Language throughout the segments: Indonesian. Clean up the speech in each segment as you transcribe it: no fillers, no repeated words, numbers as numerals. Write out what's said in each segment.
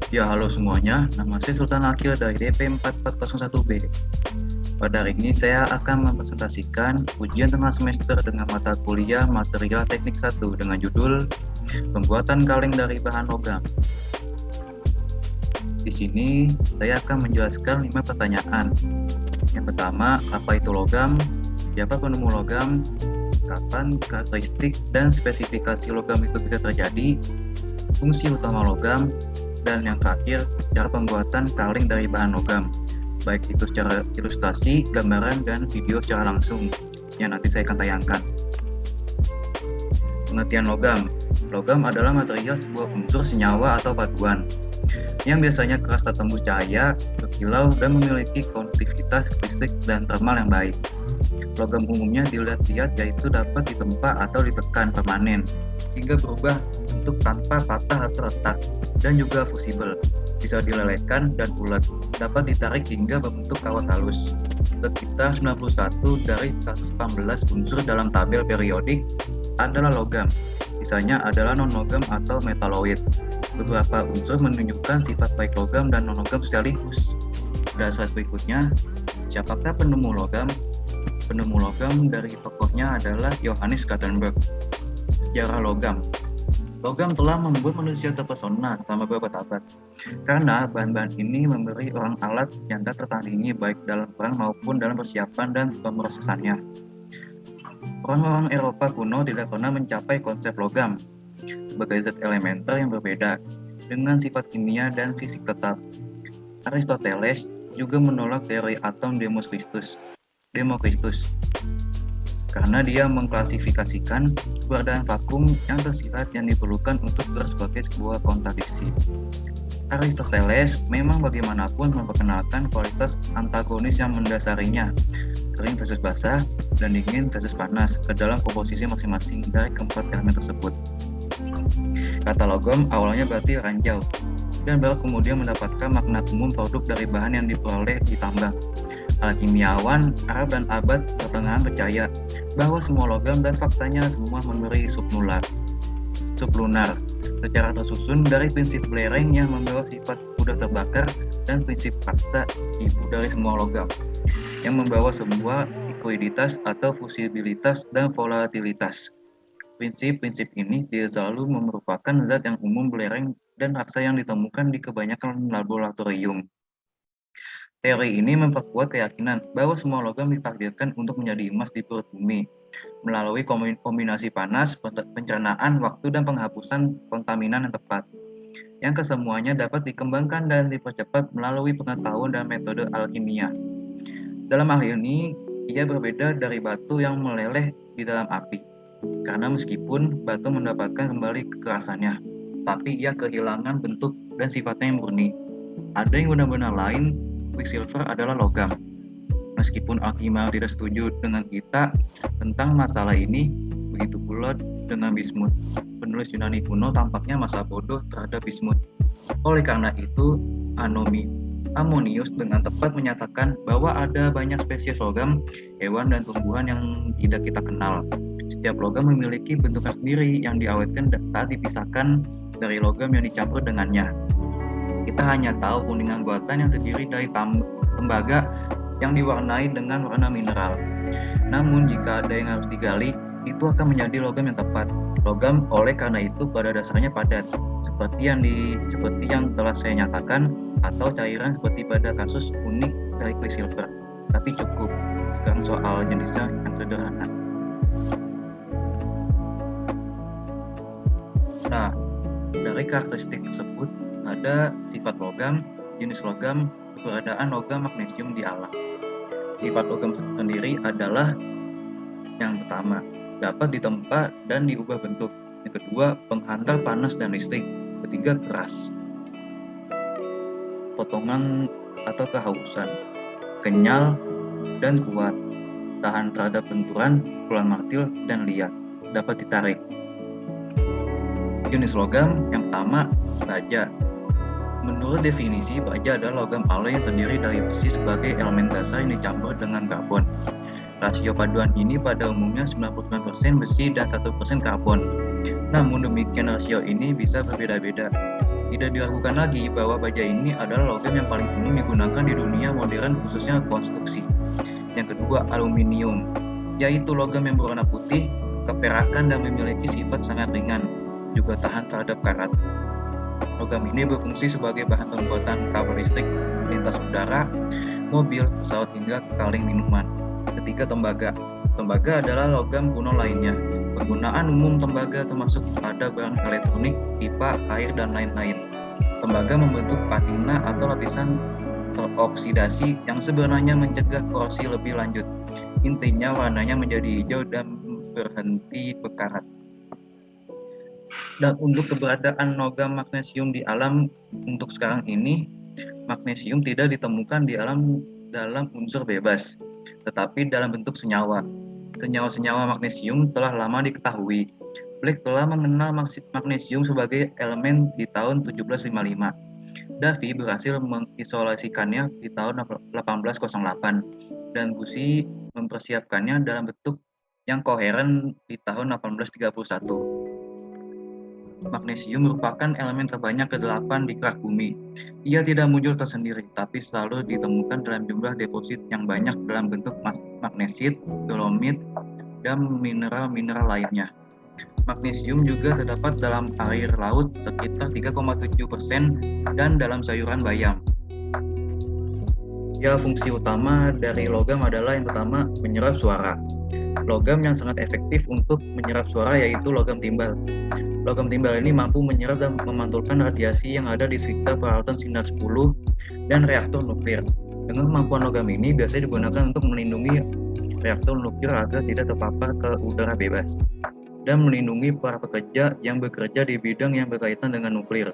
Ya, halo semuanya. Nama saya Sultan Akil dari DP 4401B. Pada hari ini saya akan mempresentasikan ujian tengah semester dengan mata kuliah Material Teknik 1 dengan judul Pembuatan Kaleng dari Bahan Logam. Di sini saya akan menjelaskan 5 pertanyaan. Yang pertama, apa itu logam? Siapa penemu logam? Kapan karakteristik dan spesifikasi logam itu bisa terjadi? Fungsi utama logam, dan yang terakhir, cara pembuatan kaleng dari bahan logam, baik itu secara ilustrasi, gambaran, dan video secara langsung yang nanti saya akan tayangkan. Pengertian logam. Logam adalah material sebuah unsur senyawa atau paduan yang biasanya keras tak tembus cahaya, berkilau, dan memiliki konduktivitas listrik dan termal yang baik. Logam umumnya dilihat-lihat yaitu dapat ditempa atau ditekan permanen hingga berubah bentuk tanpa patah atau retak, dan juga fusibel, bisa dilelehkan dan ulet, dapat ditarik hingga berbentuk kawat halus. Sekitar 91 dari 118 unsur dalam tabel periodik adalah logam, sisanya adalah non-logam atau metaloid. Beberapa unsur menunjukkan sifat baik logam dan non-logam sekaligus. Dasar berikutnya, siapakah penemu logam? Penemu logam dari tokohnya adalah Johannes Gutenberg. Sejarah logam. Logam telah membuat manusia terpesona selama beberapa abad, karena bahan-bahan ini memberi orang alat yang tak tertandingi baik dalam perang maupun dalam persiapan dan pemrosesannya. Orang-orang Eropa kuno tidak pernah mencapai konsep logam sebagai zat elementer yang berbeda dengan sifat kimia dan fisik tetap. Aristoteles juga menolak teori atom Demokritus karena dia mengklasifikasikan keberadaan vakum yang tersirat yang diperlukan untuk sebagai sebuah kontradiksi. Aristoteles memang bagaimanapun memperkenalkan kualitas antagonis yang mendasarinya, kering versus basah dan dingin versus panas, ke dalam komposisi masing-masing dari keempat elemen tersebut. Kata logam awalnya berarti ranjau, dan baru kemudian mendapatkan makna umum produk dari bahan yang diperoleh ditambang. Alkimiawan Arab dan abad pertengahan percaya bahwa semua logam dan faktanya semua memberi sublunar secara tersusun dari prinsip belereng yang membawa sifat mudah terbakar dan prinsip paksa ibu dari semua logam yang membawa sebuah likuiditas atau fusibilitas dan volatilitas. Prinsip-prinsip ini tidak selalu merupakan zat yang umum belereng dan raksa yang ditemukan di kebanyakan laboratorium. Teori ini memperkuat keyakinan bahwa semua logam ditakdirkan untuk menjadi emas di perut bumi melalui kombinasi panas, pencernaan waktu, dan penghapusan kontaminan yang tepat, yang kesemuanya dapat dikembangkan dan dipercepat melalui pengetahuan dan metode alkimia. Dalam hal ini, ia berbeda dari batu yang meleleh di dalam api, karena meskipun batu mendapatkan kembali kekerasannya, tapi ia kehilangan bentuk dan sifatnya yang murni. Ada yang benar-benar lain. Quicksilver adalah logam. Meskipun alkimia tidak setuju dengan kita tentang masalah ini, begitu pula dengan bismut. Penulis Yunani kuno tampaknya masa bodoh terhadap bismut. Oleh karena itu, Amonius dengan tepat menyatakan bahwa ada banyak spesies logam, hewan, dan tumbuhan yang tidak kita kenal. Setiap logam memiliki bentuknya sendiri yang diawetkan saat dipisahkan dari logam yang dicampur dengannya. Kita hanya tahu kuningan buatan yang terdiri dari tembaga yang diwarnai dengan warna mineral. Namun jika ada yang harus digali, itu akan menjadi logam yang tepat. Logam oleh karena itu pada dasarnya padat, seperti yang telah saya nyatakan, atau cairan seperti pada kasus unik dari quicksilver. Tapi cukup, sekarang soal jenisnya yang sederhana. Nah, dari karakteristik tersebut ada sifat logam, jenis logam, keberadaan logam magnesium di alam. Sifat logam sendiri adalah yang pertama, dapat ditempa dan diubah bentuk. Yang kedua, penghantar panas dan listrik. Ketiga, keras, potongan atau kehausan, kenyal dan kuat, tahan terhadap benturan, pukulan martil, dan liat, dapat ditarik. Jenis logam yang pertama, baja. Menurut definisi, baja adalah logam alloy yang terdiri dari besi sebagai elemen dasar yang dicampur dengan karbon. Rasio paduan ini pada umumnya 99% besi dan 1% karbon. Namun demikian rasio ini bisa berbeda-beda. Tidak diragukan lagi bahwa baja ini adalah logam yang paling umum digunakan di dunia modern khususnya konstruksi. Yang kedua, aluminium, yaitu logam yang berwarna putih, keperakan dan memiliki sifat sangat ringan, juga tahan terhadap karat. Logam ini berfungsi sebagai bahan pembuatan kabel listrik, lintas udara, mobil, pesawat hingga kaleng minuman. Ketiga, tembaga. Tembaga adalah logam kuno lainnya. Penggunaan umum tembaga termasuk pada barang elektronik, pipa, air, dan lain-lain. Tembaga membentuk patina atau lapisan teroksidasi yang sebenarnya mencegah korosi lebih lanjut. Intinya warnanya menjadi hijau dan berhenti berkarat. Dan untuk keberadaan logam magnesium di alam untuk sekarang ini, magnesium tidak ditemukan di alam dalam unsur bebas, tetapi dalam bentuk senyawa. Senyawa-senyawa magnesium telah lama diketahui. Blake telah mengenal magnesium sebagai elemen di tahun 1755. Davy berhasil mengisolasikannya di tahun 1808 dan Bussy mempersiapkannya dalam bentuk yang koheren di tahun 1831. Magnesium merupakan elemen terbanyak ke-8 di kerak bumi. Ia tidak muncul tersendiri, tapi selalu ditemukan dalam jumlah deposit yang banyak dalam bentuk magnesit, dolomit, dan mineral-mineral lainnya. Magnesium juga terdapat dalam air laut sekitar 3,7% dan dalam sayuran bayam. Ya, fungsi utama dari logam adalah yang pertama menyerap suara. Logam yang sangat efektif untuk menyerap suara yaitu logam timbal. Logam timbal ini mampu menyerap dan memantulkan radiasi yang ada di sekitar peralatan sinar 10 dan reaktor nuklir. Dengan kemampuan logam ini biasanya digunakan untuk melindungi reaktor nuklir agar tidak terpapar ke udara bebas dan melindungi para pekerja yang bekerja di bidang yang berkaitan dengan nuklir.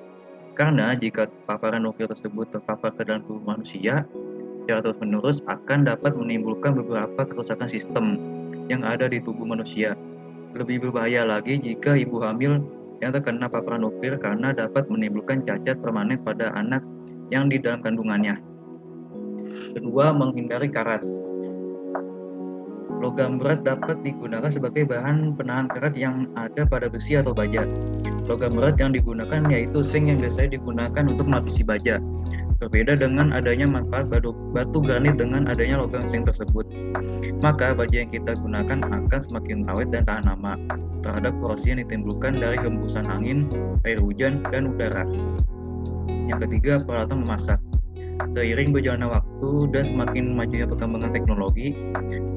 Karena jika paparan nuklir tersebut terpapar ke dalam tubuh manusia, secara terus-menerus akan dapat menimbulkan beberapa kerusakan sistem yang ada di tubuh manusia. Lebih berbahaya lagi jika ibu hamil yang terkena paparan nuklir karena dapat menimbulkan cacat permanen pada anak yang di dalam kandungannya. Kedua, menghindari karat. Logam berat dapat digunakan sebagai bahan penahan karat yang ada pada besi atau baja. Logam berat yang digunakan yaitu zinc yang biasanya digunakan untuk melapisi baja. Berbeda dengan adanya manfaat batu granit dengan adanya logam zinc tersebut. Maka baja yang kita gunakan akan semakin awet dan tahan lama terhadap korosi yang ditimbulkan dari hembusan angin, air hujan, dan udara. Yang ketiga, peralatan memasak. Seiring berjalannya waktu dan semakin majunya perkembangan teknologi,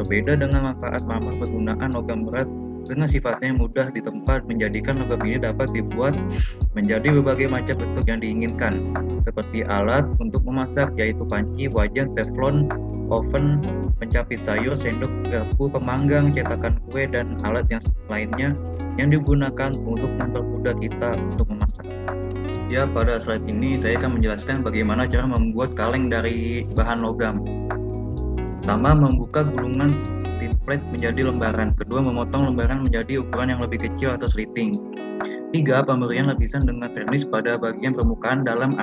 berbeda dengan manfaat penggunaan logam berat dengan sifatnya yang mudah ditempa menjadikan logam ini dapat dibuat menjadi berbagai macam bentuk yang diinginkan, seperti alat untuk memasak yaitu panci, wajan, teflon, oven, pencapit sayur, sendok, garpu, pemanggang, cetakan kue, dan alat yang lainnya yang digunakan untuk mempermudah kita untuk memasak. Ya, pada slide ini saya akan menjelaskan bagaimana cara membuat kaleng dari bahan logam. Pertama, membuka gulungan template menjadi lembaran. Kedua, memotong lembaran menjadi ukuran yang lebih kecil atau slitting. Tiga, pemberian lapisan dengan vernis pada bagian permukaan dalam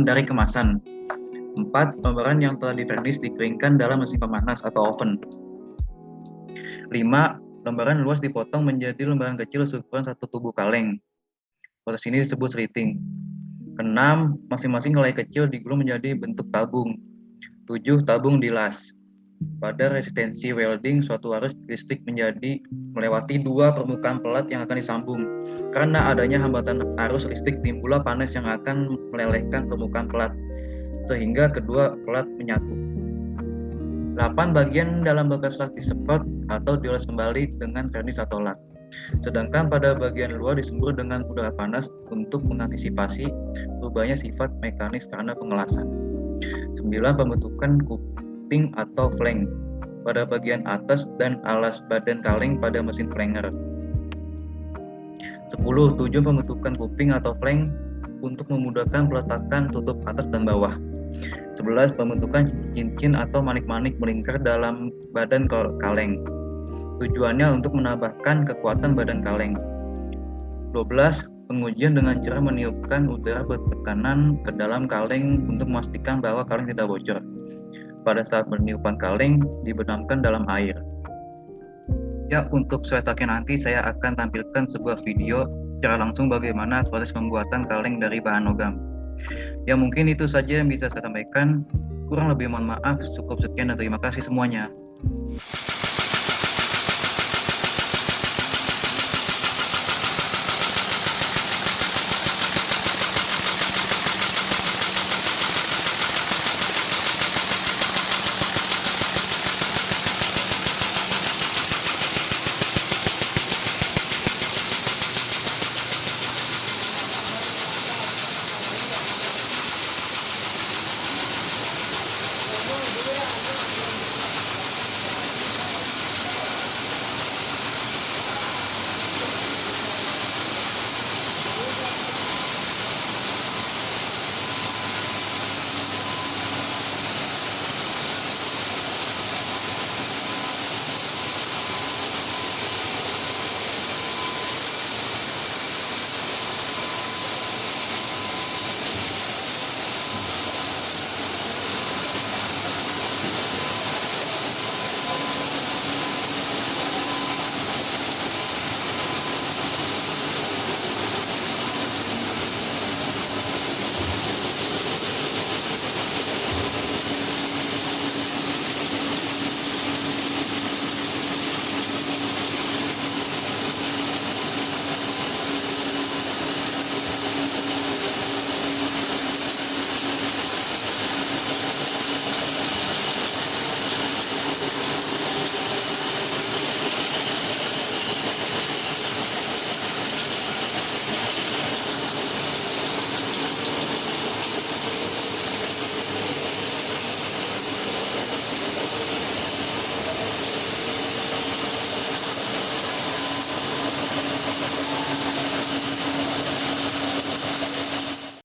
dari kemasan. Empat, lembaran yang telah divernis dikeringkan dalam mesin pemanas atau oven. 5. Lembaran luas dipotong menjadi lembaran kecil seukuran satu tubuh kaleng. Proses ini disebut slitting. 6. Masing-masing helai kecil digulung menjadi bentuk tabung. 7. Tabung dilas. Pada resistensi welding, suatu arus listrik melewati dua permukaan pelat yang akan disambung. Karena adanya hambatan arus listrik, timbullah panas yang akan melelehkan permukaan pelat, sehingga kedua pelat menyatu. 8. Bagian dalam bekas lat disemprot atau dioles kembali dengan vernis atau lat. Sedangkan pada bagian luar disembur dengan udara panas untuk mengantisipasi berubahnya sifat mekanis karena pengelasan. 9. Pembentukan kuping atau flank pada bagian atas dan alas badan kaleng pada mesin flanger. 10. Tujuan pembentukan kuping atau flank untuk memudahkan peletakan tutup atas dan bawah. 11. Pembentukan cincin atau manik-manik melingkar dalam badan kaleng. Tujuannya untuk menambahkan kekuatan badan kaleng. 12. Pengujian dengan cara meniupkan udara bertekanan ke dalam kaleng untuk memastikan bahwa kaleng tidak bocor. Pada saat peniupan kaleng dibenamkan dalam air. Ya, untuk slide nanti saya akan tampilkan sebuah video secara langsung bagaimana proses pembuatan kaleng dari bahan logam. Ya mungkin itu saja yang bisa saya sampaikan. Kurang lebih mohon maaf. Cukup sekian dan terima kasih semuanya.